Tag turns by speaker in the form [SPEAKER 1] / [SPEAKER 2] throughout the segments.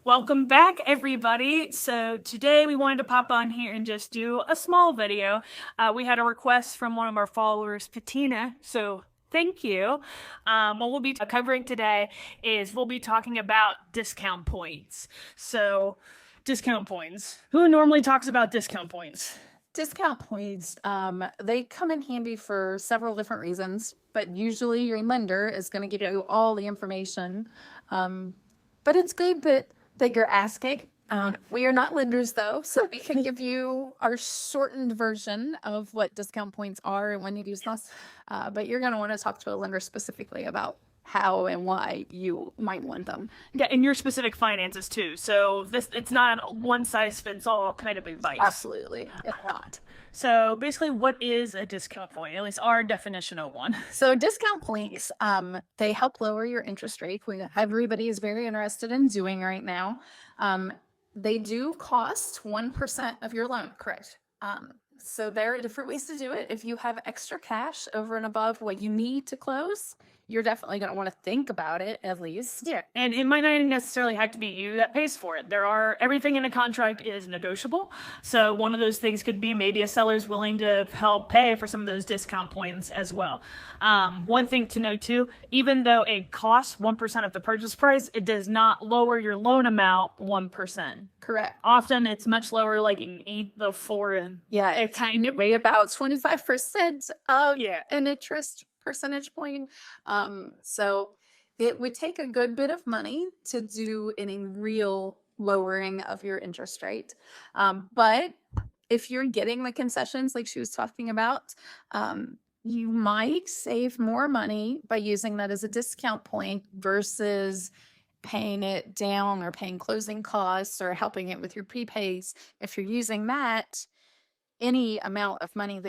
[SPEAKER 1] Welcome back, everybody. So today we wanted to pop on here and just do a small video. We had a request from one of our followers, Patina, so thank you. What we'll be covering today is we'll be talking about discount points. So discount points. Who normally talks about discount points?
[SPEAKER 2] Discount points, they come in handy for several different reasons, but usually your lender is going to give you all the information. But it's good that you're asking. We are not lenders though, so we can give you our shortened version of what discount points are and when you use those. But you're going to want to talk to a lender specifically about how and why you might want them.
[SPEAKER 1] Yeah, and your specific finances too. So it's not a one size fits all kind of advice.
[SPEAKER 2] Absolutely, it's not.
[SPEAKER 1] So basically, what is a discount point? At least our definition of one.
[SPEAKER 2] So discount points, they help lower your interest rate, which everybody is very interested in doing right now. They do cost 1% of your loan, correct? So there are different ways to do it. If you have extra cash over and above what you need to close, you're definitely going to want to think about it at least.
[SPEAKER 1] Yeah, and it might not necessarily have to be you that pays for it. Everything in a contract is negotiable. So one of those things could be maybe a seller's willing to help pay for some of those discount points as well. One thing to note too, even though it costs 1% of the purchase price, it does not lower your loan amount 1%.
[SPEAKER 2] Correct.
[SPEAKER 1] Often it's much lower, like an eighth of foreign.
[SPEAKER 2] Yeah, it kind of weigh about 25% of an interest percentage point. So it would take a good bit of money to do any real lowering of your interest rate. But if you're getting the concessions like she was talking about, you might save more money by using that as a discount point versus paying it down or paying closing costs or helping it with your prepays. If you're using that, any amount of money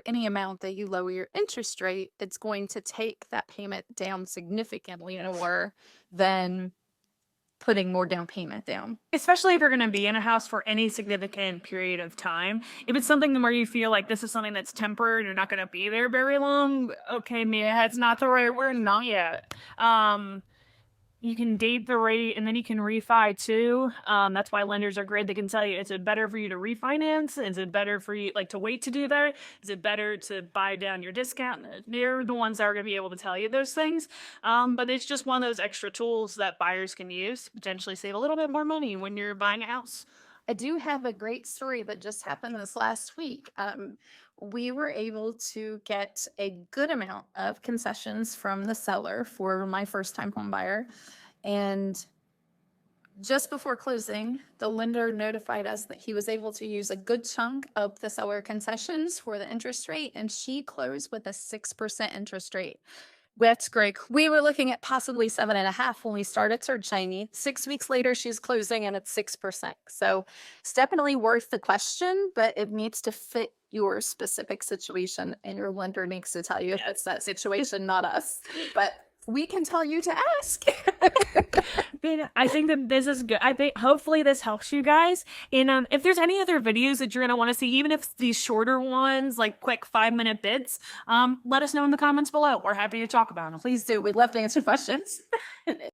[SPEAKER 2] any amount that you lower your interest rate, it's going to take that payment down significantly more than putting more down payment down.
[SPEAKER 1] Especially if you're going to be in a house for any significant period of time. If it's something where you feel like this is something that's temporary, you're not going to be there very long. Okay, Mia, that's not the right word. Not yet. You can date the rate and then you can refi too. That's why lenders are great. They can tell you, is it better for you to refinance? Is it better for you to wait to do that? Is it better to buy down your discount? They're the ones that are going to be able to tell you those things. But it's just one of those extra tools that buyers can use to potentially save a little bit more money when you're buying a house.
[SPEAKER 2] I do have a great story that just happened this last week. We were able to get a good amount of concessions from the seller for my first time home buyer. And just before closing, the lender notified us that he was able to use a good chunk of the seller concessions for the interest rate, and she closed with a 6% interest rate. That's great. We were looking at possibly 7.5 when we started searching. 6 weeks later, she's closing and it's 6%. So it's definitely worth the question, but it needs to fit your specific situation, and your lender needs to tell you if it's that situation, not us. But we can tell you to ask.
[SPEAKER 1] I think that this is good. I think hopefully this helps you guys. And if there's any other videos that you're going to want to see, even if these shorter ones, like quick 5-minute bits, let us know in the comments below. We're happy to talk about them.
[SPEAKER 2] Please do. We'd love to answer questions.